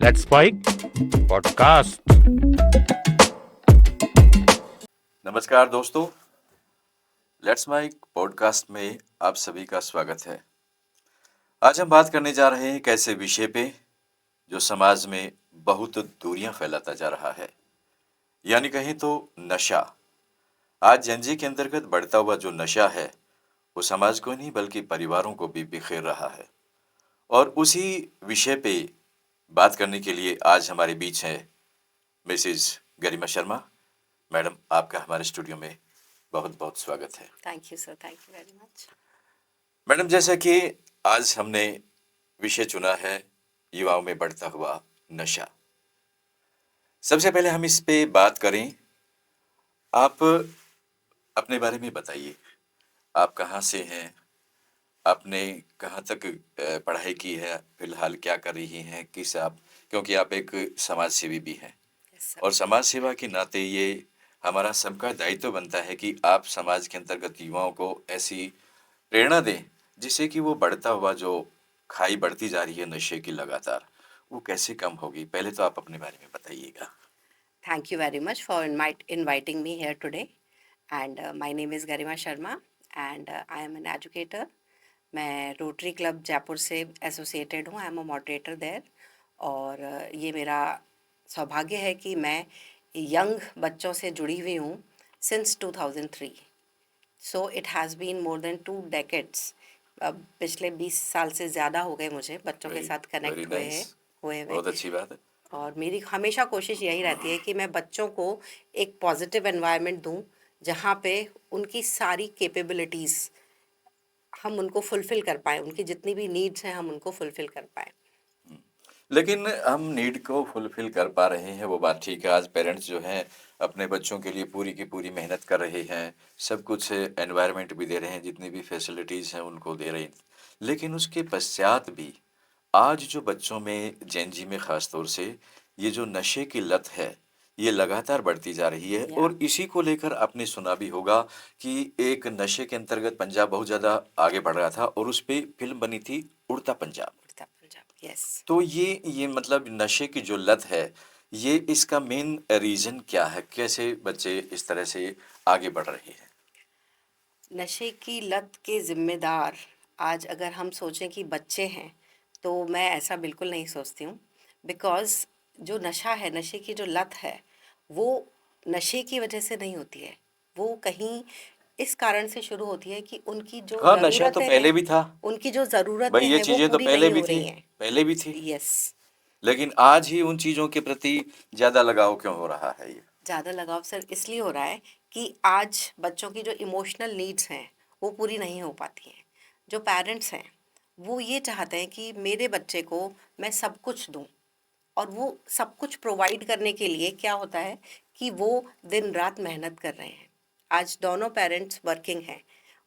Let's spike podcast. नमस्कार दोस्तों, let's mic podcast में आप सभी का स्वागत है। आज हम बात करने जा रहे हैं एक ऐसे विषय पे जो समाज में बहुत दूरियां फैलाता जा रहा है, यानी कहें तो नशा। आज जेनजी के अंतर्गत बढ़ता हुआ जो नशा है वो समाज को नहीं बल्कि परिवारों को भी बिखेर रहा है। और उसी विषय पे बात करने के लिए आज हमारे बीच है मिसिज गरिमा शर्मा। मैडम, आपका हमारे स्टूडियो में बहुत बहुत स्वागत है। Thank you sir, thank you very much. Madam, जैसा कि आज हमने विषय चुना है युवाओं में बढ़ता हुआ नशा, सबसे पहले हम इस पे बात करें। आप अपने बारे में बताइए, आप कहाँ से हैं, आपने कहाँ तक पढ़ाई की है, फिलहाल क्या कर रही हैं, किस आप, क्योंकि आप एक समाज सेवी भी हैं यस सर। और समाज सेवा के नाते ये हमारा सबका दायित्व बनता है कि आप समाज के अंतर्गत युवाओं को ऐसी प्रेरणा दें जिससे कि वो बढ़ता हुआ जो खाई बढ़ती जा रही है नशे की लगातार, वो कैसे कम होगी। पहले तो आप अपने बारे में बताइएगा। Thank you very much for inviting me here today. And my name is Garima Sharma and I am an educator. मैं रोटरी क्लब जयपुर से एसोसिएटेड हूँ। I am a moderator there. और ये मेरा सौभाग्य है कि मैं यंग बच्चों से जुड़ी हुई हूँ since 2003। So it has been more than 2 decades। अब पिछले 20 साल से ज़्यादा हो गए मुझे बच्चों के वेरी साथ वेरी कनेक्ट नाइस, हुए। बहुत अच्छी बात है। और मेरी हमेशा कोशिश यही रहती है कि मैं बच्चों को एक पॉजिटिव एनवायरनमेंट दूं जहाँ पे उनकी सारी कैपेबिलिटीज़ हम उनको फुलफ़िल कर पाएँ, उनकी जितनी भी नीड्स हैं हम उनको फुलफ़िल कर पाएँ। लेकिन हम नीड को फुलफिल कर पा रहे हैं वो बात ठीक है। आज पेरेंट्स जो हैं अपने बच्चों के लिए पूरी की पूरी मेहनत कर रहे हैं, सब कुछ एनवायरनमेंट भी दे रहे हैं, जितनी भी फैसिलिटीज़ हैं उनको दे रहे हैं। लेकिन उसके पश्चात भी आज जो बच्चों में, जेनजी में ख़ास तौर से, ये जो नशे की लत है ये लगातार बढ़ती जा रही है। या और इसी को लेकर आपने सुना भी होगा कि एक नशे के अंतर्गत पंजाब बहुत ज़्यादा आगे बढ़ रहा था और उस पे फिल्म बनी थी उड़ता पंजाब। उड़ता पंजाब, यस। तो ये मतलब नशे की जो लत है, ये इसका मेन रीज़न क्या है? कैसे बच्चे इस तरह से आगे बढ़ रहे हैं? नशे की लत के ज़िम्मेदार आज अगर हम सोचें कि बच्चे हैं, तो मैं ऐसा बिल्कुल नहीं सोचती हूँ। बिकॉज़ जो नशा है, नशे की जो लत है, वो नशे की वजह से नहीं होती है। वो कहीं इस कारण से शुरू होती है कि उनकी जो हाँ, नशा तो ज़रूरतें पहले हैं, भी था। उनकी जो ज़रूरतें भाई ये हैं, वो चीज़ें तो पूरी पहले नहीं भी हो थी, रही हैं। पहले भी थी। यस। लेकिन आज ही उन चीज़ों के प्रति ज़्यादा लगाव क्यों हो रहा है ये? ज़्यादा लगाव सर इसलिए हो रहा है कि आज बच्चों की जो इमोशनल नीड्स हैं वो पूरी नहीं हो पाती हैं। जो पेरेंट्स हैं वो ये चाहते हैं कि मेरे बच्चे को मैं सब कुछ दूं, और वो सब कुछ प्रोवाइड करने के लिए क्या होता है कि वो दिन रात मेहनत कर रहे हैं। आज दोनों पेरेंट्स वर्किंग हैं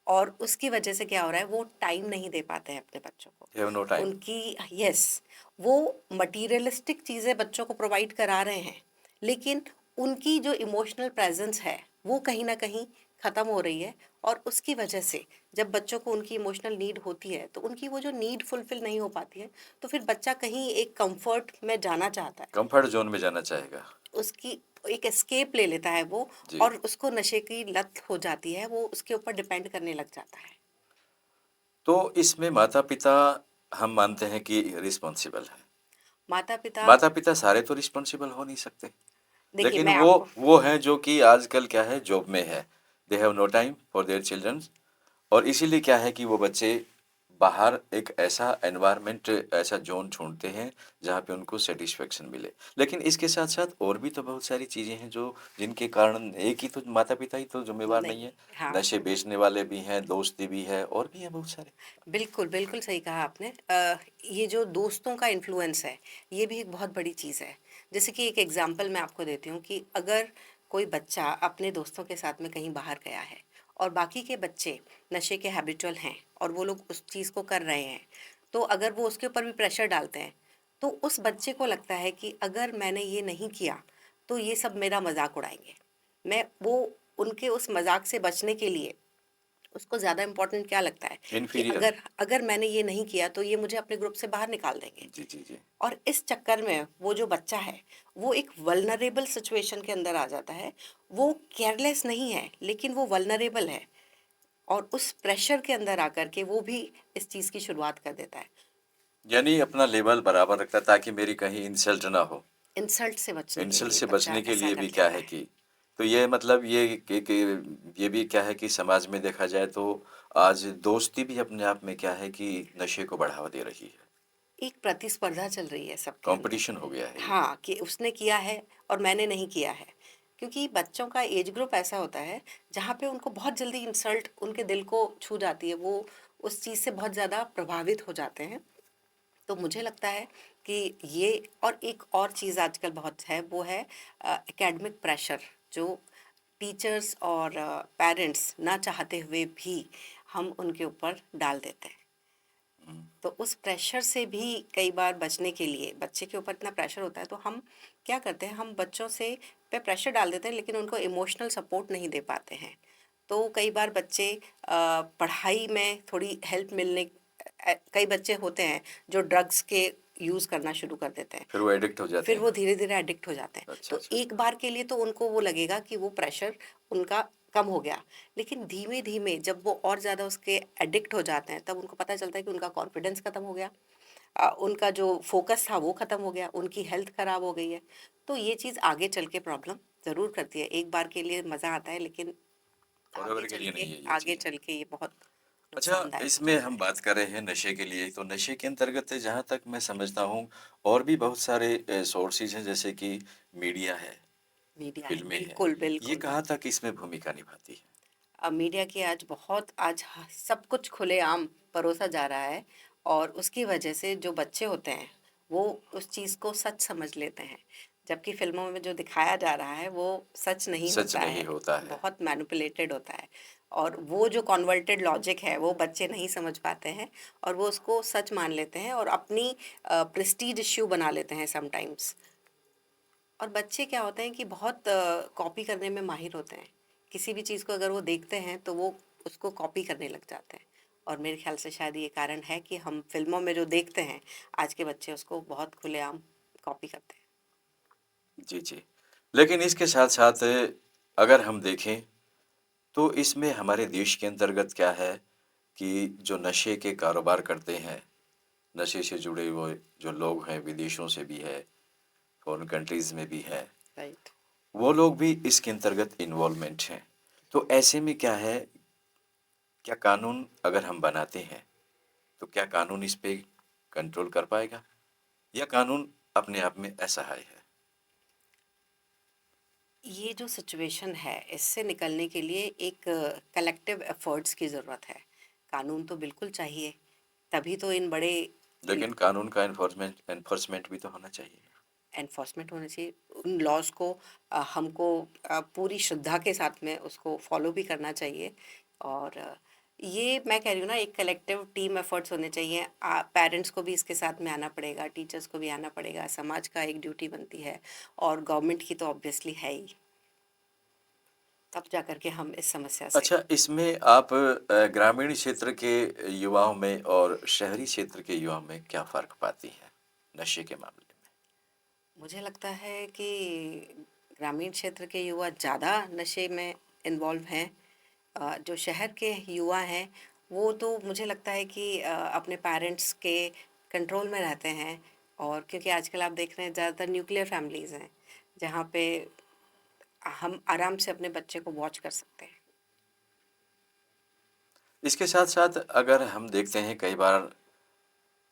और उसकी वजह से क्या हो रहा है, वो टाइम नहीं दे पाते हैं अपने बच्चों को। Have no time. उनकी यस, वो मटीरियलिस्टिक चीज़ें बच्चों को प्रोवाइड करा रहे हैं, लेकिन उनकी जो इमोशनल प्रेजेंस है वो कहीं ना कहीं ख़त्म हो रही है। और उसकी वजह से जब बच्चों को उनकी इमोशनल नीड होती है तो उनकी वो जो नीड फुलफिल नहीं हो पाती है, तो फिर बच्चा कहीं एक कंफर्ट में जाना चाहता है, कंफर्ट ज़ोन में जाना चाहेगा। उसकी एक एस्केप ले लेता है वो, जी। और उसको नशे की लत हो जाती है, वो उसके ऊपर डिपेंड करने लग जाता है। तो इसमें माता-पिता, हम मानते हैं कि रिस्पॉन्सिबल है। माता पिता, माता-पिता सारे तो रिस्पॉन्सिबल हो नहीं सकते। देखिए लेकिन मैं वो आपको, वो हैं जो कि आजकल क्या है, जॉब में है। They have no time for their childrens. और इसीलिए क्या है कि वो बच्चे बाहर एक ऐसा एनवायरनमेंट, ऐसा ज़ोन ढूँढते हैं जहाँ पे उनको सैटिस्फैक्शन मिले। लेकिन इसके साथ-साथ और भी तो बहुत सारी चीज़ें हैं जो जिनके कारण एक ही तो माता-पिता ही तो ज़िम्मेवार नहीं नहीं, है। हाँ, नशे बेचने वाले भी हैं, दोस्ती भी है और भी हैं बहुत सारे। बिल्कुल बिल्कुल सही कहा आपने। ये जो दोस्तों का इन्फ्लुएंस है, ये भी एक बहुत बड़ी चीज़ है। जैसे कि एक एग्जांपल मैं आपको देती हूँ कि अगर कोई बच्चा अपने दोस्तों के साथ में कहीं बाहर गया है और बाकी के बच्चे नशे के हैबिचुअल हैं और वो लोग उस चीज़ को कर रहे हैं, तो अगर वो उसके ऊपर भी प्रेशर डालते हैं, तो उस बच्चे को लगता है कि अगर मैंने ये नहीं किया तो ये सब मेरा मजाक उड़ाएंगे। मैं वो उनके उस मजाक से बचने के लिए उसको ज़्यादा इम्पोर्टेंट क्या लगता है कि इन्फीरियर। अगर अगर मैंने ये नहीं किया तो ये मुझे अपने ग्रुप से बाहर निकाल देंगे। जी जी जी। और इस चक्कर में वो जो बच्चा है वो एक वल्नरेबल सिचुएशन के अंदर आ जाता है। वो केयरलेस नहीं है लेकिन वो वल्नरेबल है, और उस प्रेशर के अंदर आकर के वो भी इस चीज़ की शुरुआत कर देता है। यानी अपना लेवल बराबर रखता है ताकि मेरी कहीं इंसल्ट ना हो। इंसल्ट से बचने के इंसल्ट लिए से बच्चा बचने के ऐसा लिए कर भी क्या लेता है है। कि, तो ये मतलब कि ये भी क्या है कि समाज में देखा जाए तो आज दोस्ती भी अपने आप में क्या है कि नशे को बढ़ावा दे रही है। एक प्रतिस्पर्धा चल रही है सबके अंदर। कंपटीशन हो गया है ये। हाँ, कि उसने किया है और मैंने नहीं किया है। क्योंकि बच्चों का एज ग्रुप ऐसा होता है जहाँ पे उनको बहुत जल्दी इंसल्ट उनके दिल को छू जाती है, वो उस चीज़ से बहुत ज़्यादा प्रभावित हो जाते हैं। तो मुझे लगता है कि ये, और एक और चीज़ आजकल बहुत है वो है एकेडमिक प्रेशर, जो टीचर्स और पेरेंट्स ना चाहते हुए भी हम उनके ऊपर डाल देते हैं। तो उस प्रेशर से भी कई बार बचने के लिए, बच्चे के ऊपर इतना प्रेशर होता है तो हम क्या करते हैं, हम बच्चों से पे प्रेशर डाल देते हैं लेकिन उनको इमोशनल सपोर्ट नहीं दे पाते हैं। तो कई बार बच्चे पढ़ाई में थोड़ी हेल्प मिलने, कई बच्चे होते हैं जो ड्रग्स के यूज़ करना शुरू कर देते हैं। फिर वो एडिक्ट हो जाते फिर वो हैं। धीरे-धीरे एडिक्ट हो जाते हैं। अच्छा तो अच्छा। एक बार के लिए तो उनको वो लगेगा कि वो प्रेशर उनका कम हो गया, लेकिन धीमे-धीमे जब वो और ज़्यादा उसके एडिक्ट हो जाते हैं, तब उनको पता चलता है कि उनका कॉन्फिडेंस खत्म हो गया। उनका जो फ़ोकस था वो खत्म हो गया, उनकी हेल्थ खराब हो गई है। तो ये चीज़ आगे चल के प्रॉब्लम ज़रूर करती है। एक बार के लिए मज़ा आता है लेकिन फॉरएवर के लिए नहीं है ये आगे चीज़ें। चल के ये बहुत अच्छा, नुकसानदायक हो इसमें जाता हम है। बात कर रहे हैं नशे के लिए, तो नशे के अंतर्गत जहाँ तक मैं समझता हूँ और भी बहुत सारे सोर्सेज हैं जैसे कि मीडिया है, मीडिया है, फ़िल्में हैं। बिल्कुल, ये बिल्कुल। कहाँ तक इसमें भूमिका निभाती है? मीडिया की आज बहुत, आज सब कुछ खुलेआम परोसा जा रहा है, और उसकी वजह से जो बच्चे होते हैं वो उस चीज़ को सच समझ लेते हैं, जबकि फिल्मों में जो दिखाया जा रहा है वो सच नहीं सच होता नहीं है, होता है। बहुत मैनिपुलेटेड होता है। और वो जो कन्वर्टेड लॉजिक है वो बच्चे नहीं समझ पाते हैं, और वो उसको सच मान लेते हैं और अपनी प्रेस्टीज इश्यू बना लेते हैं समटाइम्स। और बच्चे क्या होते हैं कि बहुत कॉपी करने में माहिर होते हैं। किसी भी चीज़ को अगर वो देखते हैं तो वो उसको कॉपी करने लग जाते हैं, और मेरे ख्याल से शायद ये कारण है कि हम फ़िल्मों में जो देखते हैं, आज के बच्चे उसको बहुत खुलेआम कॉपी करते हैं। जी, जी। लेकिन इसके साथ-साथ अगर हम देखें, तो इसमें हमारे देश के अंतर्गत क्या है कि जो नशे के कारोबार करते हैं, नशे से जुड़े हुए जो लोग हैं, विदेशों से भी है, फ़ॉरेन कंट्रीज़ में भी हैं, राइट। वो लोग भी इसके अंतर्गत इन्वॉल्वमेंट हैं। तो ऐसे में क्या है, क्या कानून अगर हम बनाते हैं, तो क्या कानून इस पे कंट्रोल कर पाएगा? या कानून अपने आप में असहाय है? ये जो सिचुएशन है इससे निकलने के लिए एक कलेक्टिव एफर्ट्स की ज़रूरत है। कानून तो बिल्कुल चाहिए, तभी तो इन बड़े लेकिन कानून का एनफोर्समेंट भी तो होना चाहिए। एनफोर्समेंट होना चाहिए। उन लॉज़ को हमको पूरी श्रद्धा के साथ में उसको फॉलो भी करना चाहिए। और ये मैं कह रही हूँ ना, एक कलेक्टिव टीम एफर्ट्स होने चाहिए। पेरेंट्स को भी इसके साथ में आना पड़ेगा, टीचर्स को भी आना पड़ेगा, समाज का एक ड्यूटी बनती है, और गवर्नमेंट की तो ऑब्वियसली है ही। तब जा कर के हम इस समस्या से। अच्छा, इसमें आप ग्रामीण क्षेत्र के युवाओं में और शहरी क्षेत्र के युवाओं में क्या फ़र्क पाती हैं, नशे के मामले में? मुझे लगता है कि ग्रामीण क्षेत्र के युवा ज़्यादा नशे में इन्वॉल्व हैं। जो शहर के युवा हैं वो तो मुझे लगता है कि अपने पेरेंट्स के कंट्रोल में रहते हैं, और क्योंकि आजकल आप देख रहे हैं ज़्यादातर न्यूक्लियर फैमिलीज़ हैं जहाँ पे हम आराम से अपने बच्चे को वॉच कर सकते हैं। इसके साथ-साथ अगर हम देखते हैं कई बार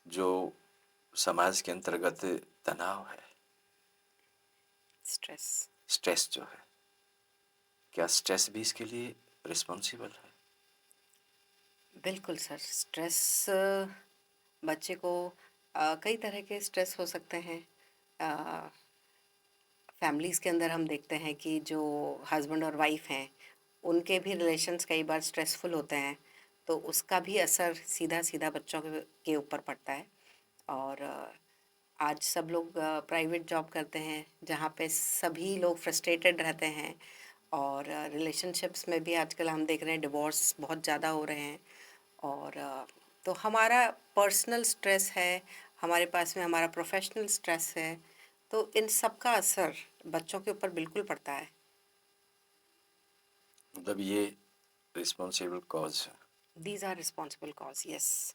जो समाज के अंतर्गत तनाव है, स्ट्रेस। स्ट्रेस जो है, क्या स्ट्रेस भी इसके लिए रिस्पॉन्सिबल है? बिल्कुल सर, स्ट्रेस बच्चे को कई तरह के स्ट्रेस हो सकते हैं। फैमिलीज़ के अंदर हम देखते हैं कि जो हस्बैंड और वाइफ हैं उनके भी रिलेशंस कई बार स्ट्रेसफुल होते हैं, तो उसका भी असर सीधा सीधा बच्चों के ऊपर पड़ता है। और आज सब लोग प्राइवेट जॉब करते हैं जहाँ पे सभी लोग फ्रस्ट्रेटेड रहते हैं, और रिलेशनशिप्स में भी आजकल हम देख रहे हैं डिवोर्स बहुत ज़्यादा हो रहे हैं। और तो हमारा पर्सनल स्ट्रेस है, हमारे पास में हमारा प्रोफेशनल स्ट्रेस है, तो इन सब का असर बच्चों के ऊपर बिल्कुल पड़ता है। मतलब ये रिस्पॉन्सिबल कॉज है। These are responsible cause, yes.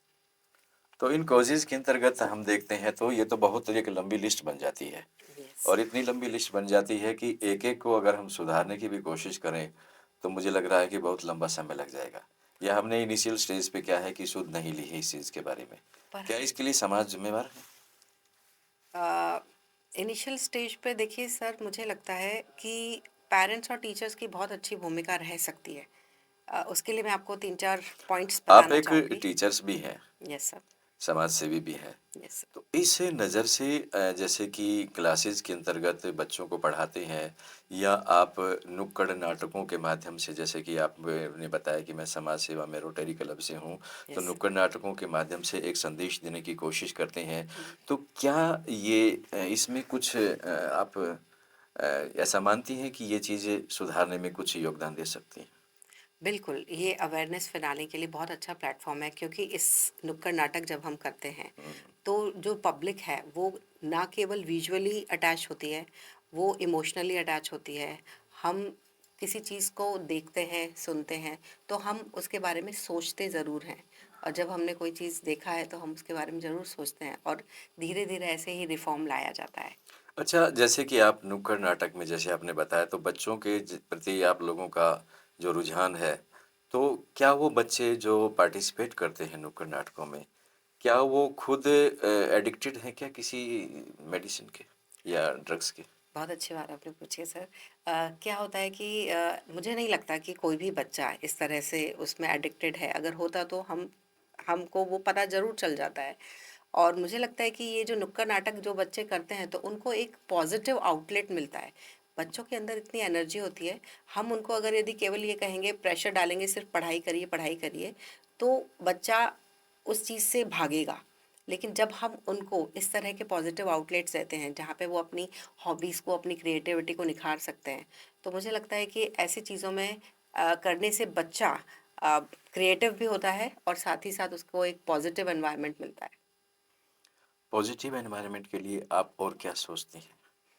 तो इन कॉजेज के अंतर्गत हम देखते हैं तो ये तो बहुत एक लंबी लिस्ट बन जाती है, यस। और इतनी लंबी लिस्ट बन जाती है कि एक एक को अगर हम सुधारने की भी कोशिश करें तो मुझे लग रहा है कि बहुत लंबा समय लग जाएगा। या हमने इनिशियल स्टेज पे क्या है कि सुध नहीं ली है इस चीज़ के बारे में। पर क्या इसके लिए समाज जिम्मेवार है? इनिशियल स्टेज पे देखिए सर, मुझे लगता है कि पेरेंट्स और टीचर्स की बहुत अच्छी भूमिका रह सकती है। उसके लिए मैं आपको 3-4 पॉइंट्स आप बताना एक चाहूँगी। टीचर्स भी हैं, यस सर। समाज सेवी भी हैं। Yes sir. तो इस नज़र से जैसे कि क्लासेस के अंतर्गत बच्चों को पढ़ाते हैं, या आप नुक्कड़ नाटकों के माध्यम से, जैसे कि आपने बताया कि मैं समाज सेवा में रोटरी क्लब से हूँ, तो यस सर। नुक्कड़ नाटकों के माध्यम से एक संदेश देने की कोशिश करते हैं। जी। तो क्या ये इसमें कुछ आप ऐसा मानती हैं कि ये चीज़ें सुधारने में कुछ योगदान दे सकती हैं? बिल्कुल, ये अवेयरनेस फैलाने के लिए बहुत अच्छा प्लेटफ़ॉर्म है, क्योंकि इस नुक्कड़ नाटक जब हम करते हैं, हुँ, तो जो पब्लिक है वो ना केवल विजुअली अटैच होती है, वो इमोशनली अटैच होती है। हम किसी चीज़ को देखते हैं, सुनते हैं, तो हम उसके बारे में सोचते ज़रूर हैं, और जब हमने कोई चीज़ देखा है तो हम उसके बारे में ज़रूर सोचते हैं, और धीरे-धीरे ऐसे ही रिफ़ॉर्म लाया जाता है। अच्छा, जैसे कि आप नुक्कड़ नाटक में जैसे आपने बताया, तो बच्चों के प्रति आप लोगों का जो रुझान है, तो क्या वो बच्चे जो पार्टिसिपेट करते हैं नुक्कड़ नाटकों में, क्या वो खुद एडिक्टेड हैं क्या किसी मेडिसिन के या ड्रग्स के? बहुत अच्छी बात आपने पूछी है सर। क्या होता है कि मुझे नहीं लगता कि कोई भी बच्चा इस तरह से उसमें एडिक्टेड है। अगर होता तो हमको वो पता ज़रूर चल जाता है। और मुझे लगता है कि ये जो नुक्कड़ नाटक जो बच्चे करते हैं, तो उनको एक पॉजिटिव आउटलेट मिलता है। बच्चों के अंदर इतनी एनर्जी होती है, हम उनको अगर यदि केवल ये कहेंगे, प्रेशर डालेंगे सिर्फ पढ़ाई करिए, तो बच्चा उस चीज़ से भागेगा। लेकिन जब हम उनको इस तरह के पॉजिटिव आउटलेट्स देते हैं, जहाँ पे वो अपनी हॉबीज़ को, अपनी क्रिएटिविटी को निखार सकते हैं, तो मुझे लगता है कि ऐसी चीज़ों में करने से बच्चा क्रिएटिव भी होता है, और साथ ही साथ उसको एक पॉजिटिव एनवायरनमेंट मिलता है। पॉजिटिव एनवायरनमेंट के लिए आप और क्या सोचती हैं?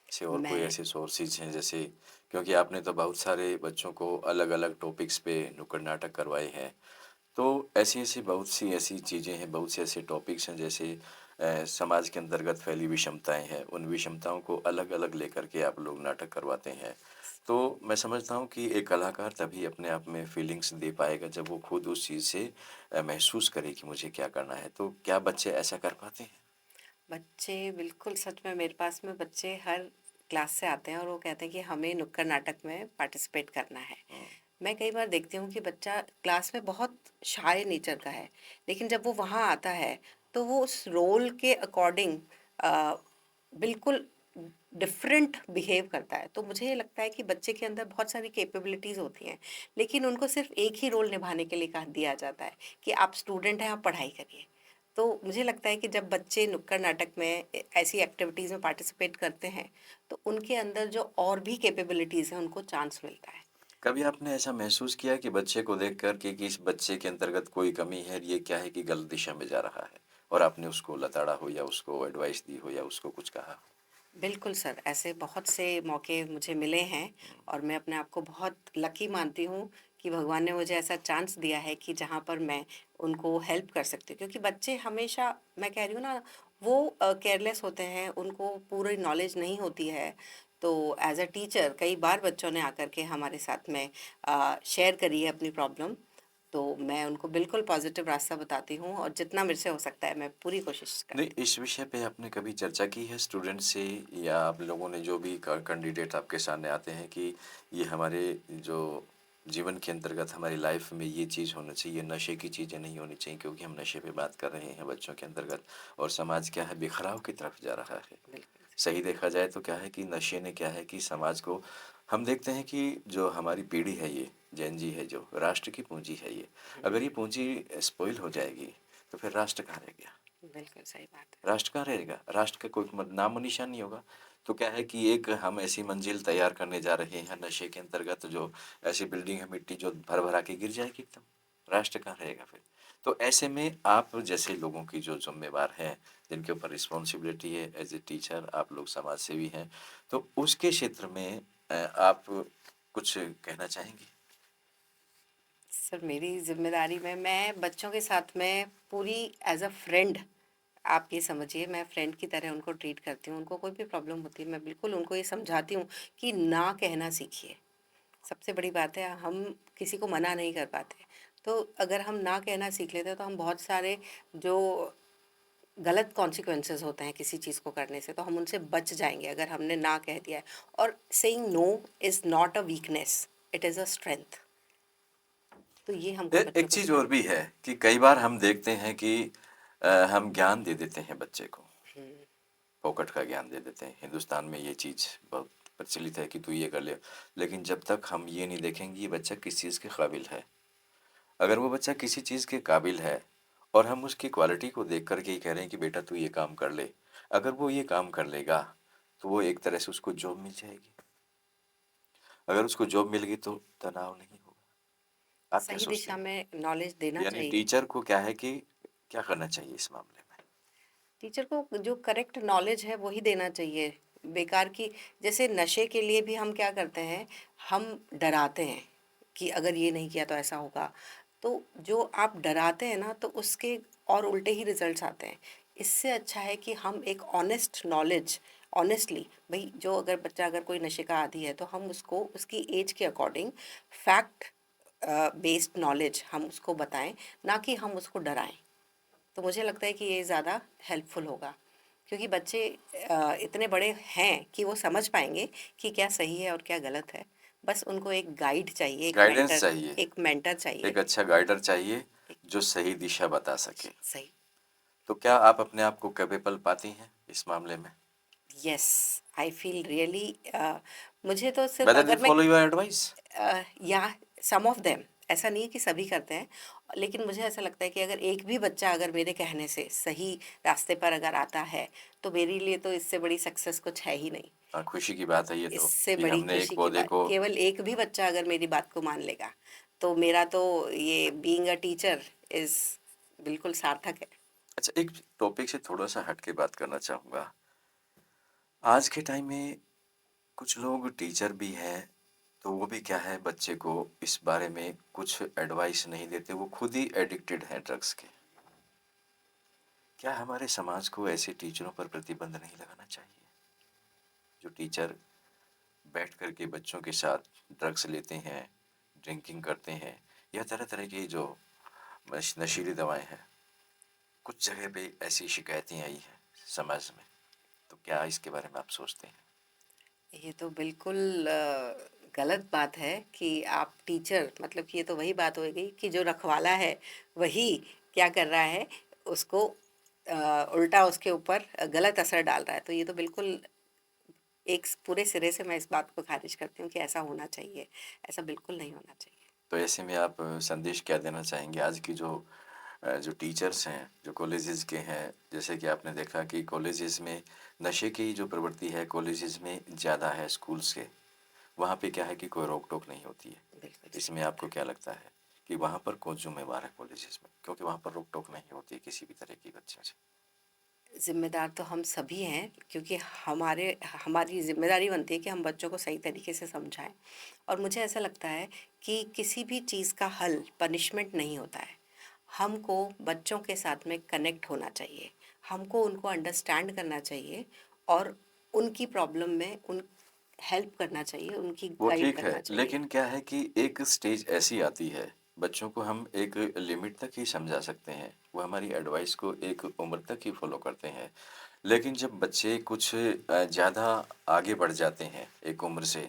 ऐसे और कोई मैं ऐसे सोर्सेज हैं जैसे, क्योंकि आपने तो बहुत सारे बच्चों को अलग-अलग टॉपिक्स पे नुक्कड़ नाटक करवाए हैं। तो ऐसी-ऐसी बहुत सी ऐसी चीज़ें हैं, बहुत से ऐसे टॉपिक्स हैं जैसे समाज के अंतर्गत फैली विषमताएँ हैं, उन विषमताओं को अलग-अलग लेकर के आप लोग नाटक करवाते हैं। तो मैं समझता हूँ कि एक कलाकार तभी अपने आप में फीलिंग्स दे पाएगा जब वो खुद उस चीज़ से महसूस करे कि मुझे क्या करना है। तो क्या बच्चे ऐसा कर पाते हैं? बच्चे बिल्कुल, सच में मेरे पास में बच्चे हर क्लास से आते हैं और वो कहते हैं कि हमें नुक्कड़ नाटक में पार्टिसिपेट करना है। हुँ, मैं कई बार देखती हूँ कि बच्चा क्लास में बहुत शाय नेचर का है, लेकिन जब वो वहाँ आता है, तो वो उस रोल के अकॉर्डिंग बिल्कुल डिफरेंट बिहेव करता है। तो मुझे ये लगता है कि बच्चे के अंदर बहुत सारी कैपेबिलिटीज़ होती हैं, लेकिन उनको सिर्फ एक ही रोल निभाने के लिए कह दिया जाता है कि आप स्टूडेंट हैं, आप पढ़ाई करिए। तो मुझे लगता है कि जब बच्चे नुक्कड़ नाटक में ऐसी एक्टिविटीज़ में पार्टिसिपेट करते हैं, तो उनके अंदर जो और भी कैपेबिलिटीज़ हैं, उनको चांस मिलता है। कभी आपने ऐसा महसूस किया कि बच्चे को देख कर के कि इस बच्चे के अंतर्गत कोई कमी है, ये क्या है कि गलत दिशा में जा रहा है, और आपने उसको लताड़ा हो या उसको एडवाइस दी हो या उसको कुछ कहा? बिल्कुल सर, ऐसे बहुत से मौके मुझे मिले हैं, और मैं अपने आप को बहुत लकी मानती हूँ कि भगवान ने मुझे ऐसा चांस दिया है कि जहाँ पर मैं उनको हेल्प कर सकती हूँ। क्योंकि बच्चे हमेशा, मैं कह रही हूँ ना, वो केयरलेस होते हैं, उनको पूरी नॉलेज नहीं होती है। तो एज़ अ टीचर कई बार बच्चों ने आकर के हमारे साथ में शेयर करी है अपनी प्रॉब्लम, तो मैं उनको बिल्कुल पॉज़िटिव रास्ता बताती हूँ, और जितना मेरे से हो सकता है मैं पूरी कोशिश नहीं, करती हूँ। इस विषय पे आपने कभी चर्चा की है स्टूडेंट से, या आप लोगों ने जो भी कैंडिडेट आपके सामने आते हैं कि ये हमारे जो जीवन के अंतर्गत हमारी लाइफ में ये चीज़ होना चाहिए, नशे की चीज़ें नहीं होनी चाहिए, क्योंकि हम नशे पे बात कर रहे हैं बच्चों के अंतर्गत, और समाज क्या है, बिखराव की तरफ जा रहा है। बिल्कुल सही। सही देखा जाए तो क्या है कि नशे ने क्या है कि समाज को, हम देखते हैं कि जो हमारी पीढ़ी है, ये जेन जी है, जो राष्ट्र की पूंजी है ये, अगर ये पूंजी स्पॉइल हो जाएगी तो फिर राष्ट्र कहाँ रह गया? बिल्कुल सही बात है। राष्ट्र कहाँ रहेगा? राष्ट्र का कोई नामो निशान नहीं होगा। तो क्या है कि एक हम ऐसी मंजिल तैयार करने जा रहे हैं नशे के अंतर्गत, जो ऐसी बिल्डिंग है मिट्टी जो भर भरा के गिर जाएगी एकदम, राष्ट्र कहाँ रहेगा फिर। तो ऐसे में आप जैसे लोगों की जो जिम्मेवार हैं, जिनके ऊपर रिस्पॉन्सिबिलिटी है एज ए टीचर, आप लोग समाज सेवी हैं, तो उसके क्षेत्र में आप कुछ कहना चाहेंगी? सर, मेरी ज़िम्मेदारी में मैं बच्चों के साथ में पूरी एज़ अ फ्रेंड, आप ये समझिए मैं फ्रेंड की तरह उनको ट्रीट करती हूँ। उनको कोई भी प्रॉब्लम होती है, मैं बिल्कुल उनको ये समझाती हूँ कि ना कहना सीखिए। सबसे बड़ी बात है, हम किसी को मना नहीं कर पाते। तो अगर हम ना कहना सीख लेते हैं तो हम बहुत सारे जो गलत कॉन्सिक्वेंसेस होते हैं किसी चीज़ को करने से, तो हम उनसे बच जाएँगे अगर हमने ना कह दिया है। और saying no is not a weakness, it is a strength. तो ये हमको एक बच्चों को चीज और सिखाना भी है कि कई बार हम देखते हैं कि हम ज्ञान दे देते हैं बच्चे को, चाहिए। फोकट का ज्ञान दे देते हैं। हिंदुस्तान में ये चीज़ बहुत प्रचलित है कि तू ये कर ले, लेकिन जब तक हम ये नहीं देखेंगे ये बच्चा किस चीज़ के काबिल है। अगर वो बच्चा किसी चीज़ के काबिल है और हम उसकी क्वालिटी को देख कर के ही कह रहे हैं कि बेटा तू ये काम कर ले, अगर वो ये काम कर लेगा तो वो एक तरह से उसको जॉब मिल जाएगी। अगर उसको जॉब मिल गई तो तनाव नहीं होगा। आप क्या सही सोचते दिशा हैं? में नॉलेज देना यानी चाहिए। टीचर को क्या है कि क्या करना चाहिए इस मामले में? टीचर को जो करेक्ट नॉलेज है वही देना चाहिए। बेकार की, जैसे नशे के लिए भी हम क्या करते हैं, हम डराते हैं कि अगर ये नहीं किया तो ऐसा होगा। तो जो आप डराते हैं ना, तो उसके और उल्टे ही रिजल्ट्स आते हैं। इससे अच्छा है कि हम एक ऑनेस्ट नॉलेज, ऑनेस्टली, भाई जो अगर बच्चा अगर कोई नशे का आदी है तो हम उसको उसकी एज के अकॉर्डिंग फैक्ट बेस्ड नॉलेज हम उसको बताएं, ना कि हम उसको डराएं। तो मुझे लगता है कि ये ज़्यादा हेल्पफुल होगा, क्योंकि बच्चे इतने बड़े हैं कि वो समझ पाएंगे कि क्या सही है और क्या गलत है। बस उनको एक गाइड चाहिए, गाइडेंस चाहिए, एक मेंटर चाहिए। एक अच्छा गाइडर चाहिए एक जो सही दिशा बता सके। सही। तो क्या आप अपने आप को कैपेबल पाती हैं इस मामले में? यस, आई फील रियली, मुझे तो सिर्फ वेदर दे अगर मैं फॉलो योर एडवाइस? या सम ऑफ देम, ऐसा नहीं है कि सभी करते हैं, लेकिन मुझे ऐसा लगता है कि अगर एक भी बच्चा अगर मेरे कहने से सही रास्ते पर अगर आता है, तो मेरे लिए तो इससे बड़ी सक्सेस कुछ है ही नहीं। खुशी की बात है ये तो, इससे कि बड़ी हमने एक खुशी की पौधे बात, को। केवल एक भी बच्चा अगर मेरी बात को मान लेगा, तो मेरा तो ये बीइंग अ टीचर इज़ बिल्कुल सार्थक है। अच्छा, एक टॉपिक से थोड़ा सा हट के बात करना चाहूँगा। आज के टाइम में कुछ लोग टीचर भी हैं, तो वो भी क्या है, बच्चे को इस बारे में कुछ एडवाइस नहीं देते, वो खुद ही एडिक्टेड हैं ड्रग्स के। क्या हमारे समाज को ऐसे टीचरों पर प्रतिबंध नहीं लगाना चाहिए, जो टीचर बैठ कर के बच्चों के साथ ड्रग्स लेते हैं, ड्रिंकिंग करते हैं, या तरह तरह की जो नशीली दवाएं हैं? कुछ जगह पे ऐसी शिकायतें आई हैं समाज में, तो क्या इसके बारे में आप सोचते हैं? ये तो बिल्कुल गलत बात है कि आप टीचर, मतलब कि ये तो वही बात हो गई कि जो रखवाला है वही क्या कर रहा है, उसको उल्टा उसके ऊपर गलत असर डाल रहा है। तो ये तो बिल्कुल एक पूरे सिरे से मैं इस बात को खारिज करती हूँ कि ऐसा होना चाहिए, ऐसा बिल्कुल नहीं होना चाहिए। तो ऐसे में आप संदेश क्या देना चाहेंगे आज की जो टीचर्स हैं, जो कॉलेजेस के हैं? जैसे कि आपने देखा कि कॉलेजेस में नशे की जो प्रवृत्ति है कॉलेजेस में ज़्यादा है स्कूल्स के। वहाँ पे क्या है कि कोई रोक टोक नहीं होती है। बिल्कुल सही इसमें बात आपको है। क्या लगता है कि वहाँ पर कौन जिम्मेवार है कॉलेजेस में, क्योंकि वहाँ पर रोक टोक नहीं होती है किसी भी तरह की बच्चे से? ज़िम्मेदार तो हम सभी हैं, क्योंकि हमारी ज़िम्मेदारी बनती है कि हम बच्चों को सही तरीके से समझाएं। और मुझे ऐसा लगता है कि किसी भी चीज़ का हल पनिशमेंट नहीं होता है। हमको बच्चों के साथ में कनेक्ट होना चाहिए, हमको उनको अंडरस्टैंड करना चाहिए, और उनकी प्रॉब्लम में उन हेल्प करना चाहिए, उनकी वो गाइड ठीक है, करना चाहिए। लेकिन क्या है कि एक स्टेज ऐसी आती है, बच्चों को हम एक लिमिट तक ही समझा सकते हैं, वो हमारी एडवाइस को एक उम्र तक ही फॉलो करते हैं। लेकिन जब बच्चे कुछ ज़्यादा आगे बढ़ जाते हैं एक उम्र से,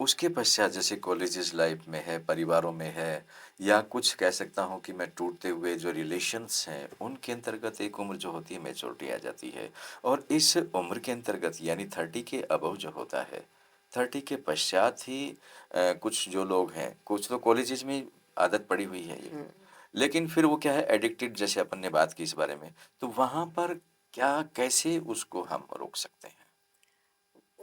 उसके पश्चात जैसे कॉलेजेस लाइफ में है, परिवारों में है, या कुछ कह सकता हूँ कि मैं टूटते हुए जो रिलेशंस हैं उनके अंतर्गत एक उम्र जो होती है मैच्योरिटी आ जाती है। और इस उम्र के अंतर्गत यानी 30 के अबव जो होता है, 30 के पश्चात ही कुछ जो लोग हैं, कुछ तो कॉलेजेस में आदत पड़ी हुई है ये, हुँ। लेकिन फिर वो क्या है एडिक्टेड, जैसे अपन ने बात की इस बारे में। तो वहाँ पर क्या कैसे उसको हम रोक सकते हैं?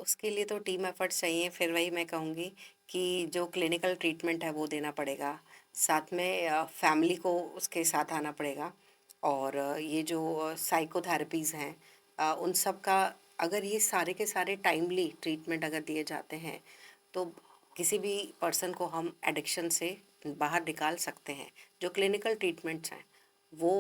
उसके लिए तो टीम एफर्ट्स चाहिए। फिर वही मैं कहूँगी कि जो क्लिनिकल ट्रीटमेंट है वो देना पड़ेगा, साथ में फैमिली को उसके साथ आना पड़ेगा। और ये जो साइकोथेरेपीज़ हैं, उन सब का अगर ये सारे के सारे टाइमली ट्रीटमेंट अगर दिए जाते हैं तो किसी भी पर्सन को हम एडिक्शन से बाहर निकाल सकते हैं। जो क्लिनिकल ट्रीटमेंट्स हैं वो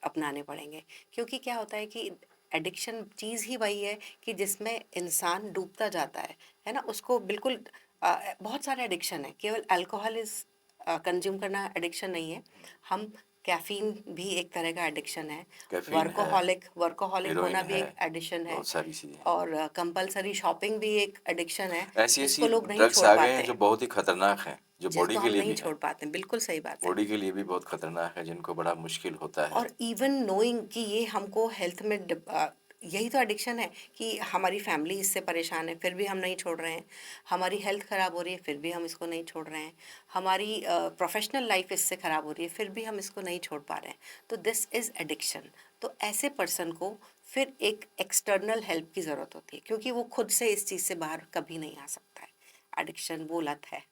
अपनाने पड़ेंगे, क्योंकि क्या होता है कि एडिक्शन चीज़ ही वही है कि जिसमें इंसान डूबता जाता है ना? उसको बिल्कुल बहुत सारे एडिक्शन है, केवल अल्कोहल इज़ कंज्यूम करना एडिक्शन नहीं है। हम कैफ़ीन भी एक तरह का एडिक्शन है, कैफीन है, वर्कोहॉलिक हीरोइन होना भी है, एक एडिक्शन है, बहुत सारी चीजें हैं। और कंपल्सरी शॉपिंग भी एक एडिक्शन है, ऐसी जिसको ऐसी लोग नहीं ड्रग्स छोड़ आ गए हैं पाते जो हैं, बहुत ही खतरनाक हैं, जो बॉडी जिसको के हम लिए नहीं भी छोड़ हैं, पाते हैं, बिल्कुल सही बात है। बॉडी के लिए भी बहुत खतरनाक है, जिनको बड़ा मुश्किल होता है। और इवन नोइंग कि ये हमको हेल्थ में यही तो एडिक्शन है कि हमारी फैमिली इससे परेशान है फिर भी हम नहीं छोड़ रहे हैं, हमारी हेल्थ ख़राब हो रही है फिर भी हम इसको नहीं छोड़ रहे हैं, हमारी प्रोफेशनल लाइफ इससे ख़राब हो रही है फिर भी हम इसको नहीं छोड़ पा रहे हैं। तो दिस इज़ एडिक्शन। तो ऐसे पर्सन को फिर एक एक्सटर्नल हेल्प की ज़रूरत होती है, क्योंकि वो खुद से इस चीज़ से बाहर कभी नहीं आ सकता है। एडिक्शन वो लत है।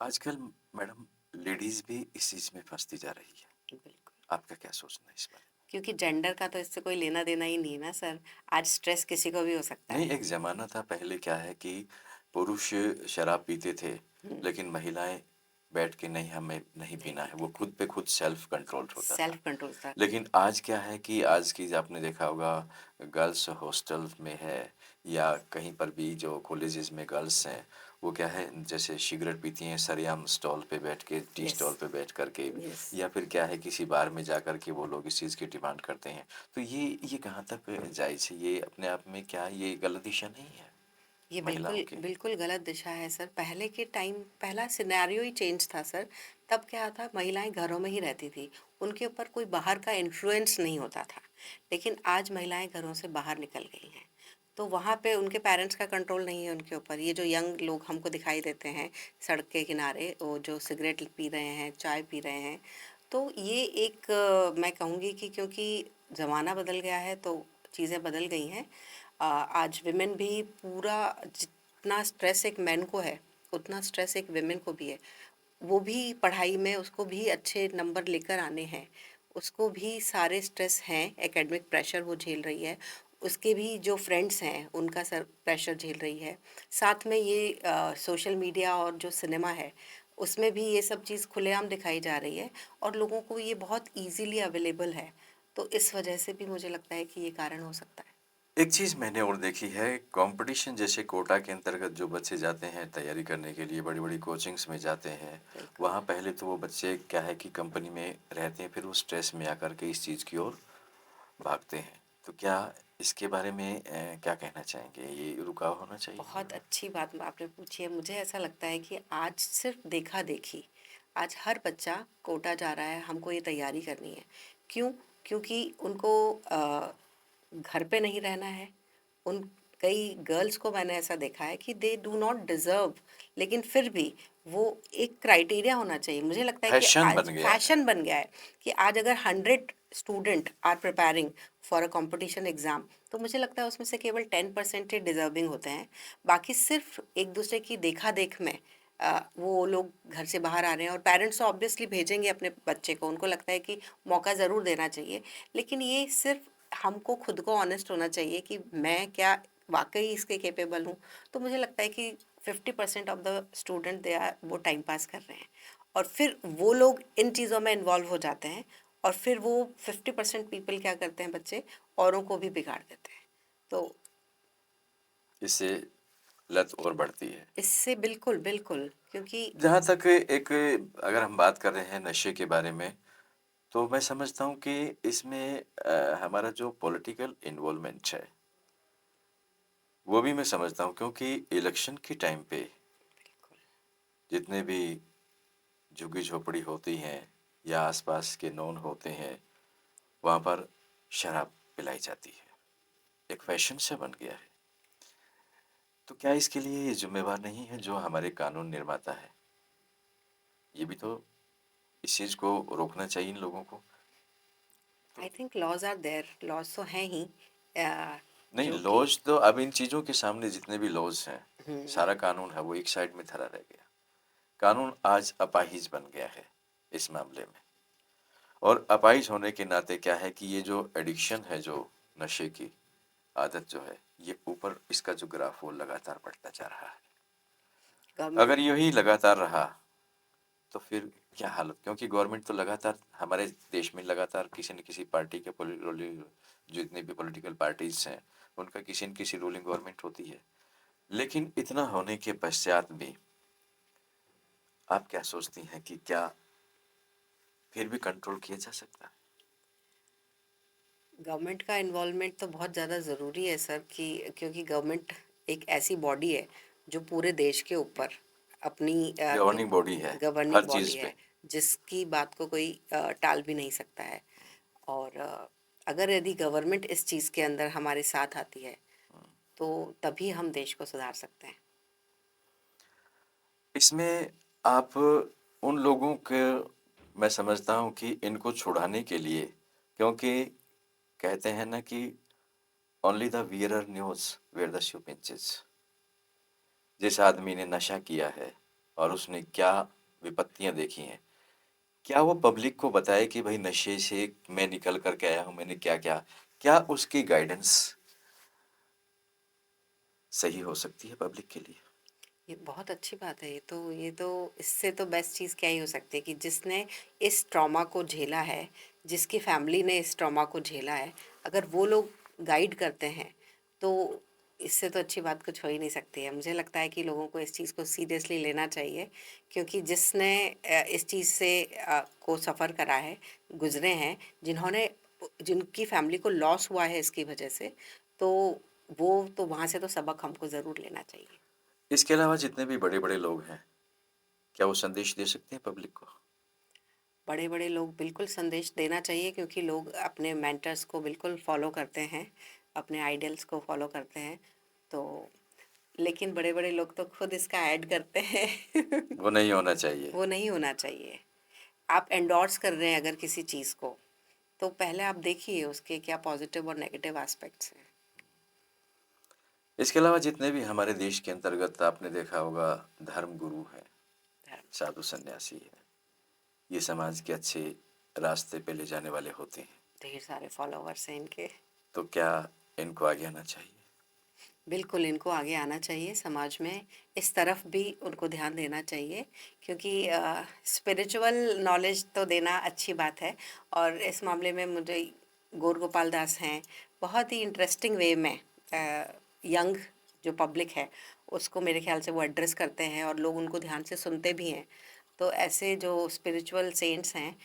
आजकल मैडम लेडीज भी इस चीज में फंसती जा रही है, बिल्कुल। आपका क्या सोचना है इस बारे क्योंकि जेंडर का तो इससे कोई लेना देना ही नहीं है ना सर। आज स्ट्रेस किसी को भी हो सकता में? नहीं, है। एक जमाना था पहले, क्या है कि पुरुष शराब पीते थे, लेकिन महिलाएं बैठ के नहीं, हमें नहीं नहीं पीना है, पीते वो थे। खुद पे खुद सेल्फ कंट्रोल होता था। सेल्फ कंट्रोल था। लेकिन आज क्या है कि आज की आपने देखा होगा, गर्ल्स हॉस्टल में है या कहीं पर भी जो कॉलेजेस में गर्ल्स हैं, वो क्या है, जैसे सिगरेट पीती हैं सरेआम स्टॉल पे बैठ के, टी यस। स्टॉल पे बैठ कर के, यस। या फिर क्या है किसी बार में जा कर के वो लोग इस चीज़ की डिमांड करते हैं। तो ये कहाँ तक जायज़ है? ये अपने आप में क्या ये गलत दिशा नहीं है ये महिलाओं बिल्कुल के? बिल्कुल गलत दिशा है सर। पहले के टाइम पहला सिनेरियो ही चेंज था सर। तब क्या था, महिलाएं घरों में ही रहती थी, उनके ऊपर कोई बाहर का इन्फ्लुएंस नहीं होता था। लेकिन आज महिलाएं घरों से बाहर निकल गई हैं, तो वहाँ पे उनके पेरेंट्स का कंट्रोल नहीं है उनके ऊपर। ये जो यंग लोग हमको दिखाई देते हैं सड़क के किनारे, वो जो सिगरेट पी रहे हैं, चाय पी रहे हैं, तो ये एक मैं कहूँगी कि क्योंकि ज़माना बदल गया है तो चीज़ें बदल गई हैं। आज विमेन भी पूरा, जितना स्ट्रेस एक मैन को है उतना स्ट्रेस एक विमेन को भी है। वो भी पढ़ाई में, उसको भी अच्छे नंबर लेकर आने हैं, उसको भी सारे स्ट्रेस हैं, एकेडमिक प्रेशर वो झेल रही है, उसके भी जो फ्रेंड्स हैं उनका सर प्रेशर झेल रही है। साथ में ये सोशल मीडिया और जो सिनेमा है उसमें भी ये सब चीज़ खुलेआम दिखाई जा रही है, और लोगों को ये बहुत इजीली अवेलेबल है। तो इस वजह से भी मुझे लगता है कि ये कारण हो सकता है। एक चीज़ मैंने और देखी है, कंपटीशन जैसे कोटा के अंतर्गत जो बच्चे जाते हैं तैयारी करने के लिए, बड़ी बड़ी कोचिंग्स में जाते हैं, बिल्कुल। वहाँ पहले तो वो बच्चे क्या है कि कंपनी में रहते हैं, फिर वो स्ट्रेस में आकर के इस चीज़ की ओर भागते हैं। तो क्या इसके बारे में क्या कहना चाहेंगे? ये रुकाव होना चाहिए? बहुत अच्छी बात आपने पूछी है। मुझे ऐसा लगता है कि आज सिर्फ देखा देखी, आज हर बच्चा कोटा जा रहा है, हमको ये तैयारी करनी है। क्यों? क्योंकि उनको घर पे नहीं रहना है। उन कई गर्ल्स को मैंने ऐसा देखा है कि दे डू नॉट डिजर्व, लेकिन फिर भी वो एक क्राइटेरिया होना चाहिए। मुझे लगता है कि फैशन आज बन गया है। फैशन बन गया है कि आज अगर 100 student are preparing for a competition exam, तो मुझे लगता है उसमें से केवल 10% ही डिजर्विंग होते हैं। बाकी सिर्फ एक दूसरे की देखा देख में वो लोग घर से बाहर आ रहे हैं, और पेरेंट्स तो ऑब्वियसली भेजेंगे अपने बच्चे को, उनको लगता है कि मौका ज़रूर देना चाहिए। लेकिन ये सिर्फ हमको खुद को ऑनेस्ट होना चाहिए कि मैं क्या वाकई इसके कैपेबल हूँ। तो मुझे लगता है कि 50% of the student they are वो टाइम पास कर रहे हैं, और फिर वो लोग इन चीज़ों में इन्वॉल्व हो जाते हैं, और फिर वो 50% पीपल क्या करते हैं, बच्चे औरों को भी बिगाड़ देते हैं। तो इससे लत और बढ़ती है। इससे बिल्कुल बिल्कुल, क्योंकि जहाँ तक एक, अगर हम बात कर रहे हैं नशे के बारे में, तो मैं समझता हूँ कि इसमें हमारा जो पॉलिटिकल इन्वॉल्वमेंट है, वो भी मैं समझता हूँ, क्योंकि इलेक्शन के टाइम पे जितने भी झुग्गी झोपड़ी होती हैं या आसपास के नॉन होते हैं, वहाँ पर शराब पिलाई जाती है, एक फैशन से बन गया है। तो क्या इसके लिए ये जिम्मेवार नहीं है जो हमारे कानून निर्माता है? ये भी तो इस चीज़ को रोकना चाहिए इन लोगों को। I think laws are there, laws तो हैं ही। नहीं, जो कि लॉज तो अब इन चीज़ों के सामने जितने भी लॉज हैं, सारा कानून है वो एक साइड में धरा रह गया। कानून आज अपाहिज बन गया है इस मामले में। और अपाहिज होने के नाते क्या है कि ये जो एडिक्शन है, जो नशे की आदत जो है, ये ऊपर इसका जो ग्राफ वो लगातार बढ़ता जा रहा है। गवर्नमेंट अगर यही लगातार रहा तो फिर क्या हालत, क्योंकि गवर्नमेंट तो लगातार हमारे देश में लगातार किसी न किसी पार्टी के जितने भी पॉलिटिकल पार्टीज हैं उनका किसी न किसी रूलिंग गवर्नमेंट होती है। लेकिन इतना होने के पश्चात भी आप क्या सोचती हैं कि क्या फिर भी कंट्रोल किया जा सकता है? गवर्नमेंट का इन्वॉल्वमेंट तो बहुत ज़्यादा ज़रूरी है सर, कि क्योंकि गवर्नमेंट एक ऐसी बॉडी है जो पूरे देश के ऊपर अपनी गवर्निंग बॉडी है हर गवर्निंग बॉडी चीज़ पे। है, जिसकी बात को कोई टाल भी नहीं सकता है। और अगर यदि गवर्नमेंट इस चीज़ के अंदर हमारे साथ आती है तो तभी हम देश को सुधार सकते हैं। इसमें आप उन लोगों के, मैं समझता हूँ कि इनको छुड़ाने के लिए, क्योंकि कहते हैं ना कि only the wearer knows where the shoe pinches. जिस आदमी ने नशा किया है और उसने क्या विपत्तियां देखी हैं, क्या वो पब्लिक को बताए कि भाई नशे से मैं निकल करके आया हूँ, मैंने क्या क्या, क्या उसकी गाइडेंस सही हो सकती है पब्लिक के लिए? ये बहुत अच्छी बात है। ये तो इससे तो बेस्ट चीज़ क्या ही हो सकती है कि जिसने इस ट्रॉमा को झेला है, जिसकी फैमिली ने इस ट्रॉमा को झेला है, अगर वो लोग गाइड करते हैं तो इससे तो अच्छी बात कुछ हो ही नहीं सकती है। मुझे लगता है कि लोगों को इस चीज़ को सीरियसली लेना चाहिए, क्योंकि जिसने इस चीज़ से को सफ़र करा है, गुजरे हैं, जिन्होंने जिनकी फैमिली को लॉस हुआ है इसकी वजह से, तो वो तो वहाँ से तो सबक हमको ज़रूर लेना चाहिए। इसके अलावा जितने भी बड़े बड़े लोग हैं, क्या वो संदेश दे सकते हैं पब्लिक को? बड़े-बड़े लोग बिल्कुल संदेश देना चाहिए, क्योंकि लोग अपने मेंटर्स को बिल्कुल फॉलो करते हैं, अपने आइडल्स को फॉलो करते हैं। तो लेकिन बड़े-बड़े लोग तो खुद इसका ऐड करते हैं। वो नहीं होना चाहिए। वो नहीं होना चाहिए। आप एंडोर्स कर रहे हैं अगर किसी चीज़ को, तो पहले आप देखिए उसके क्या पॉजिटिव और नेगेटिव एस्पेक्ट्स हैं। इसके अलावा जितने भी हमारे देश के अंतर्गत आपने देखा होगा धर्म गुरु हैं, धर्म साधु सन्यासी हैं, ये समाज के अच्छे रास्ते पे ले जाने वाले होते हैं। ढेर सारे फॉलोवर्स हैं इनके। तो क्या इनको आगे आना चाहिए? बिल्कुल, इनको आगे आना चाहिए, समाज में इस तरफ भी उनको ध्यान देना चाहिए, क्योंकि स्पिरिचुअल नॉलेज तो देना अच्छी बात है। और इस मामले में मुझे गौर गोपाल दास हैं, बहुत ही इंटरेस्टिंग वे में यंग जो पब्लिक है उसको मेरे ख्याल से वो एड्रेस करते हैं और लोग उनको ध्यान से सुनते भी हैं। तो ऐसे जो स्पिरिचुअल सेंट्स हैं,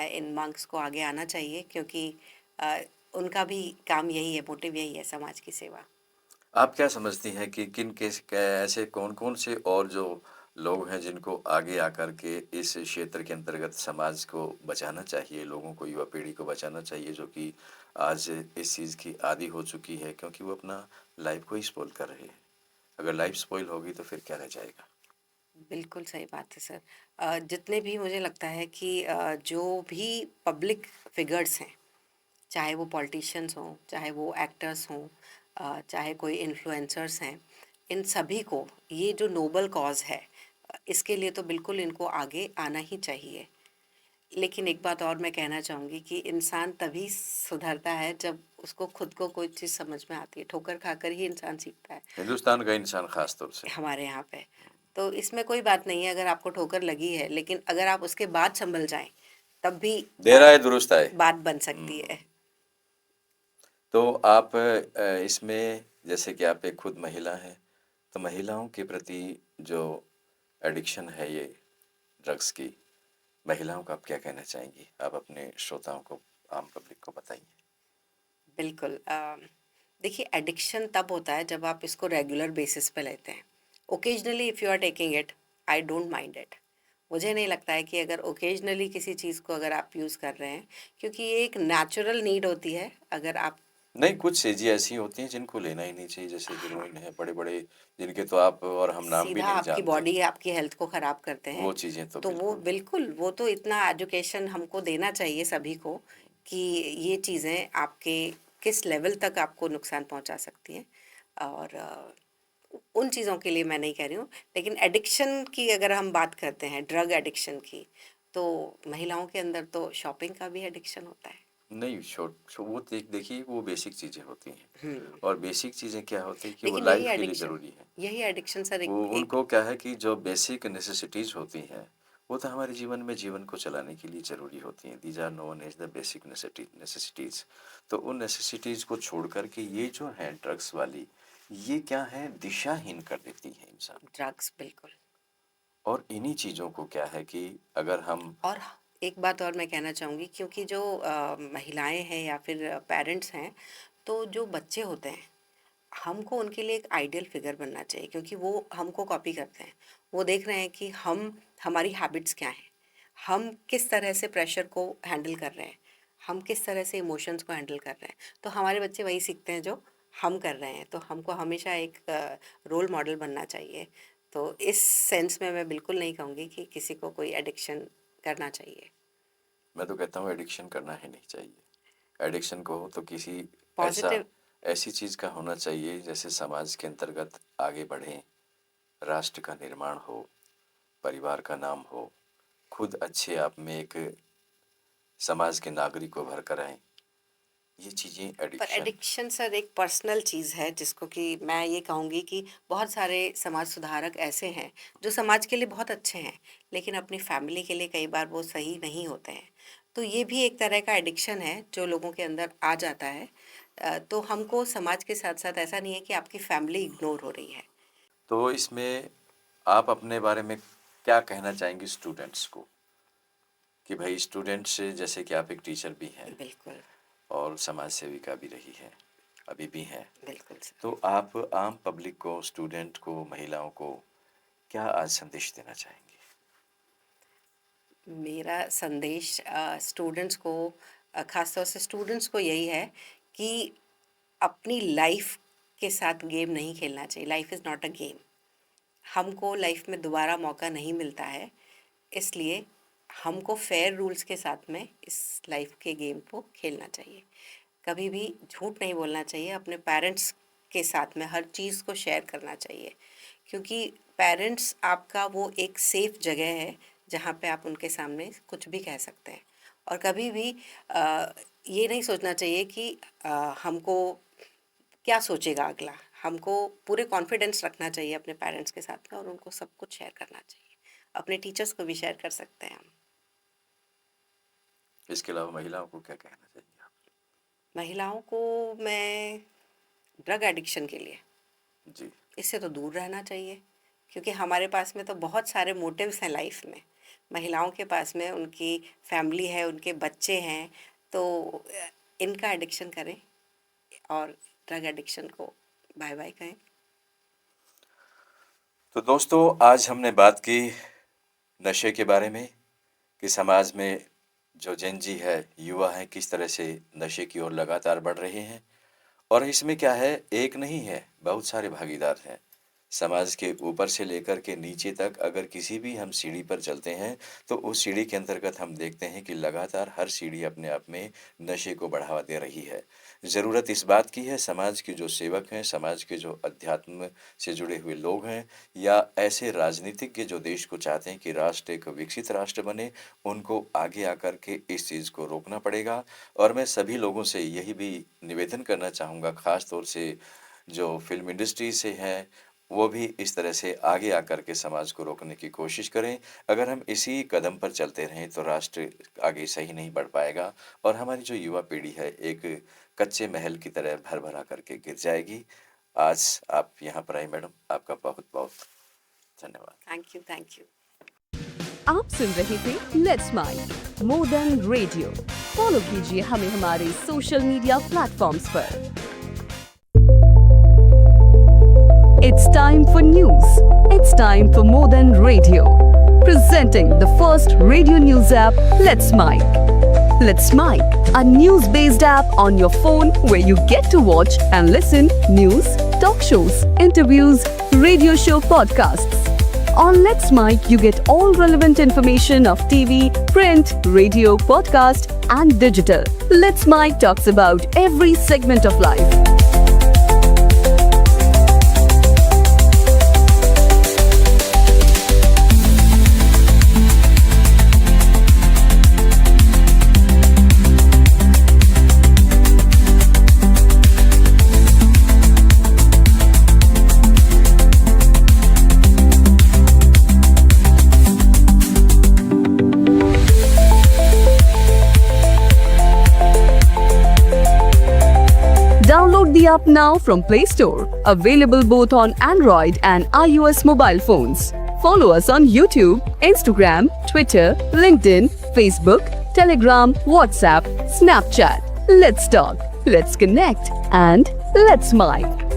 इन मंक्स को आगे आना चाहिए, क्योंकि अ, उनका भी काम यही है, मोटिव यही है, समाज की सेवा। आप क्या समझती हैं कि किन के ऐसे कौन कौन से और जो लोग हैं जिनको आगे आकर के इस क्षेत्र के अंतर्गत समाज को बचाना चाहिए, लोगों को, युवा पीढ़ी को बचाना चाहिए, जो कि आज इस चीज़ की आदी हो चुकी है, क्योंकि वो अपना लाइफ को ही स्पॉइल कर रहे हैं। अगर लाइफ स्पॉइल होगी तो फिर क्या रह जाएगा? बिल्कुल सही बात है सर। जितने भी मुझे लगता है कि जो भी पब्लिक फिगर्स हैं, चाहे वो पॉलिटिशियंस हों, चाहे वो एक्टर्स हों, चाहे कोई इन्फ्लुएंसर्स हैं, इन सभी को ये जो नोबल कॉज़ है, इसके लिए तो बिल्कुल इनको आगे आना ही चाहिए। लेकिन एक बात और मैं कहना चाहूँगी कि इंसान तभी सुधरता है जब उसको खुद को कोई चीज़ समझ में आती है। ठोकर खाकर ही इंसान सीखता है। हिंदुस्तान का इंसान खास तौर से। हमारे यहाँ पे। तो इसमें कोई बात नहीं है अगर आपको ठोकर लगी है, लेकिन अगर आप उसके बाद सँभल जाएँ, तब भी देर आए दुरुस्त आए। बात बन सकती है। तो आप इसमें, जैसे कि आप एक खुद महिला हैं, तो महिलाओं के प्रति जो एडिक्शन है ये ड्रग्स की, महिलाओं का आप क्या कहना चाहेंगी? आप अपने श्रोताओं को, आम पब्लिक को बताइए। बिल्कुल। देखिए, एडिक्शन तब होता है जब आप इसको रेगुलर बेसिस पे लेते हैं। Occasionally if you are taking it, I don't mind it. मुझे नहीं लगता है कि अगर ओकेजनली किसी चीज़ को अगर आप यूज़ कर रहे हैं, क्योंकि ये एक नेचुरल नीड होती है। अगर आप नहीं, कुछ चीज़ें ऐसी होती हैं जिनको लेना ही नहीं चाहिए, जैसे हाँ, हीरोइन है, बड़े-बड़े जिनके तो आप और हम नाम भी सीधा नहीं आपकी जानते, बॉडी, आपकी हेल्थ को ख़राब करते हैं। वो चीज़ें तो तो वो बिल्कुल। बिल्कुल, वो तो इतना एजुकेशन हमको देना चाहिए सभी को, कि ये चीज़ें आपके किस लेवल तक आपको नुकसान पहुंचा सकती हैं। और उन चीज़ों के लिए मैं नहीं कह रही हूँ, लेकिन एडिक्शन की अगर हम बात करते हैं, ड्रग एडिक्शन की, तो महिलाओं के अंदर तो शॉपिंग का भी एडिक्शन होता है। नहीं, वो देखिए वो बेसिक चीज़ें होती हैं, हम्म। और बेसिक चीज़ें क्या होती है कि वो लेकिन यही लाइफ के लिए एडिक्शन, ज़रूरी है। यही एडिक्शन सर वो एक उनको क्या है कि जो बेसिक नेसेसिटीज़ होती हैं, वो तो हमारे जीवन में जीवन को चलाने के लिए ज़रूरी होती हैं। These are known as the basic necessities. तो उन नेसेसिटीज़ को छोड़ कर के ये जो है ड्रग्स वाली, ये क्या है, दिशाहीन कर देती है इंसान। ड्रग्स, बिल्कुल। और इन्हीं चीज़ों को क्या है कि अगर हम और एक बात और मैं कहना चाहूँगी, क्योंकि जो महिलाएं हैं या फिर पेरेंट्स हैं, तो जो बच्चे होते हैं, हमको उनके लिए एक आइडियल फिगर बनना चाहिए, क्योंकि वो हमको कॉपी करते हैं। वो देख रहे हैं कि हमारी हैबिट्स क्या हैं, हम किस तरह से प्रेशर को हैंडल कर रहे हैं, हम किस तरह से इमोशंस को हैंडल कर रहे हैं। तो हमारे बच्चे वही सीखते हैं जो हम कर रहे हैं, तो हमको हमेशा एक रोल मॉडल बनना चाहिए। तो इस सेंस में मैं बिल्कुल नहीं कहूँगी कि किसी को कोई एडिक्शन करना चाहिए। मैं तो कहता हूँ एडिक्शन करना ही नहीं चाहिए। एडिक्शन को तो किसी पॉजिटिव, ऐसी चीज़ का होना चाहिए जैसे समाज के अंतर्गत आगे बढ़ें, राष्ट्र का निर्माण हो, परिवार का नाम हो, खुद अच्छे आप में एक समाज के नागरिक को भर कर आएँ। ये चीज़ें पर एडिक्शन। एडिक्शन सर एक पर्सनल चीज़ है, जिसको कि मैं ये कहूँगी कि बहुत सारे समाज सुधारक ऐसे हैं जो समाज के लिए बहुत अच्छे हैं, लेकिन अपनी फैमिली के लिए कई बार वो सही नहीं होते हैं। तो ये भी एक तरह का एडिक्शन है जो लोगों के अंदर आ जाता है। तो हमको समाज के साथ साथ, ऐसा नहीं है कि आपकी फैमिली इग्नोर हो रही है। तो इसमें आप अपने बारे में क्या कहना चाहेंगे स्टूडेंट्स को, कि भाई स्टूडेंट्स, जैसे कि आप एक टीचर भी हैं बिल्कुल, और समाज सेविका भी रही हैं, अभी भी हैं, बिल्कुल सर। तो आप आम पब्लिक को, स्टूडेंट को, महिलाओं को क्या आज संदेश देना चाहेंगे? मेरा संदेश स्टूडेंट्स को, ख़ास तौर से स्टूडेंट्स को यही है कि अपनी लाइफ के साथ गेम नहीं खेलना चाहिए। Life is not a game. हमको लाइफ में दोबारा मौका नहीं मिलता है, इसलिए हमको फेयर रूल्स के साथ में इस लाइफ के गेम को खेलना चाहिए। कभी भी झूठ नहीं बोलना चाहिए, अपने पेरेंट्स के साथ में हर चीज़ को शेयर करना चाहिए, क्योंकि पेरेंट्स आपका वो एक सेफ जगह है जहाँ पे आप उनके सामने कुछ भी कह सकते हैं। और कभी भी ये नहीं सोचना चाहिए कि हमको क्या सोचेगा अगला। हमको पूरे कॉन्फिडेंस रखना चाहिए अपने पेरेंट्स के साथ में, और उनको सब कुछ शेयर करना चाहिए। अपने टीचर्स को भी शेयर कर सकते हैं हम। इसके अलावा महिलाओं को क्या कहना चाहिए आप? महिलाओं को मैं ड्रग एडिक्शन के लिए, जी, इससे तो दूर रहना चाहिए, क्योंकि हमारे पास में तो बहुत सारे मोटिव्स हैं लाइफ में। महिलाओं के पास में उनकी फैमिली है, उनके बच्चे हैं, तो इनका एडिक्शन करें और ड्रग एडिक्शन को बाय बाय कहें। तो दोस्तों, आज हमने बात की नशे के बारे में, कि समाज में जो जेन जी है, युवा हैं, किस तरह से नशे की ओर लगातार बढ़ रहे हैं। और इसमें क्या है, एक नहीं है, बहुत सारे भागीदार हैं। समाज के ऊपर से लेकर के नीचे तक अगर किसी भी हम सीढ़ी पर चलते हैं, तो उस सीढ़ी के अंतर्गत हम देखते हैं कि लगातार हर सीढ़ी अपने आप में नशे को बढ़ावा दे रही है। ज़रूरत इस बात की है, समाज के जो सेवक हैं, समाज के जो अध्यात्म से जुड़े हुए लोग हैं, या ऐसे राजनीतिज्ञ जो देश को चाहते हैं कि राष्ट्र एक विकसित राष्ट्र बने, उनको आगे आकर के इस चीज़ को रोकना पड़ेगा। और मैं सभी लोगों से यही भी निवेदन करना चाहूँगा, ख़ास तौर से जो फिल्म इंडस्ट्री से हैं, वो भी इस तरह से आगे आकर के समाज को रोकने की कोशिश करें। अगर हम इसी कदम पर चलते रहें तो राष्ट्र आगे सही नहीं बढ़ पाएगा, और हमारी जो युवा पीढ़ी है एक कच्चे महल की तरह भर भरा करके गिर जाएगी। आज आप यहाँ पर आई मैडम, आपका बहुत बहुत धन्यवाद। Thank you, thank you. आप सुन रहे थे let's mic more than radio. Follow कीजिए हमें हमारे सोशल मीडिया प्लेटफॉर्म्स पर। It's time for news. It's time for More Than Radio. Presenting the first radio news app, Let's Mic. Let's Mic, a news-based app on your phone where you get to watch and listen news, talk shows, interviews, radio show podcasts. On Let's Mic, you get all relevant information of TV, print, radio, podcast, and digital. Let's Mic talks about every segment of life. Download the app now from Play Store. Available both on Android and iOS mobile phones. Follow us on YouTube, Instagram, Twitter, LinkedIn, Facebook, Telegram, WhatsApp, Snapchat. Let's talk, let's connect, and let's mic.